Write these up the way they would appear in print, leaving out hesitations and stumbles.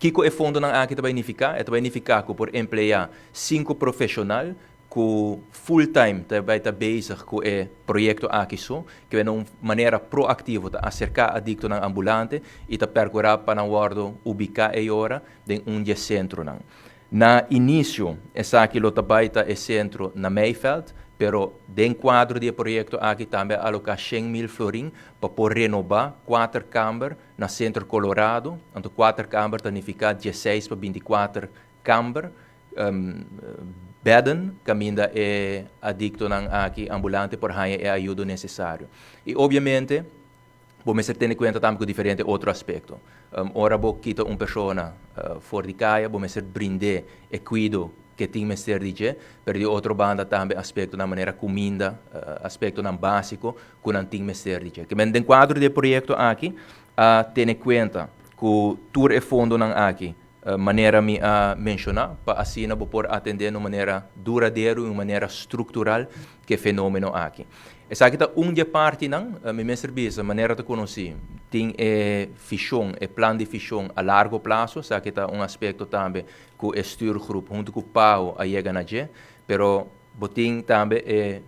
Kiko é fundo não aqui também significa que por emplear 5 profissionais que full time também está bezig com o projeto aqui só, que é uma maneira proativa de acercar adicto na ambulante e de percorrer para o wardo ubicar e hora de centro não. Na início, essa aqui também está é centro na Mayveld, pero dentro do quadro do projeto aqui também alocar 100.000 florim para poder renovar 4 câmaras na centro Colorado, então 4 câmaras significa 16 para 24 câmaras, bedden, que ainda é adicto aqui ambulante por ganhar a ajuda necessária. E obviamente, vamos ter em conta também com diferente outro aspecto. Ora, vou quitar uma pessoa fora de casa, vamos ter brinde e cuido que tem que ser DJ, pero de outra banda também aspecto na maneira comida, aspecto não básico, que não tem que ser DJ. Que dentro do quadro do projeto aqui, ter em conta que o tour e fundo não aqui, maneira me mencionar, para assim não poder atender de maneira duradoura e de maneira estrutural que fenômeno aqui. Essa aqui é uma parte não, me serviço, a maneira de conhecer, tem fichão, plano de fichão a largo prazo, essa aqui é aspecto também que o estuurgroep junto com o PAO a chega na G, pero tem também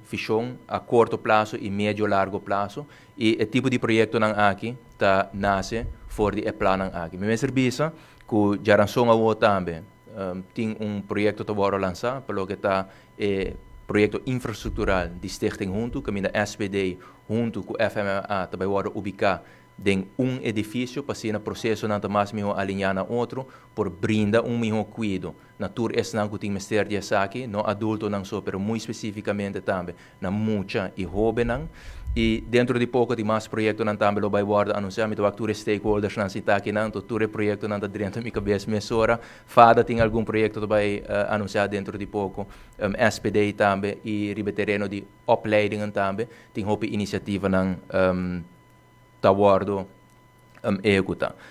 fichão a curto prazo e médio largo prazo, e o tipo de projeto não aqui tá nasce fora de plano aqui. Me serviço que já lançou a também, tem projeto que vai lançar, pelo que está projeto infraestrutural de Stichting junto, que a SPD junto com o FMA também vai ubicar em edifício para ser no processo não mais melhor alinhar na outro, por brindar melhor cuidado. Na tour esse não que tem mestre de aqui, não adulto não só, mas muito especificamente também na mucha e jovem não. E dentro de pouco de mais projetos não também vai guardar anunciar me todos os stakeholders não se está aqui não, todo projeto não está dentro da minha cabeça mesora. Fada tem algum projeto que vai anunciar dentro de pouco, SPD também e ribeterreno de opleidingen também tem uma iniciativa não tá guardo executar.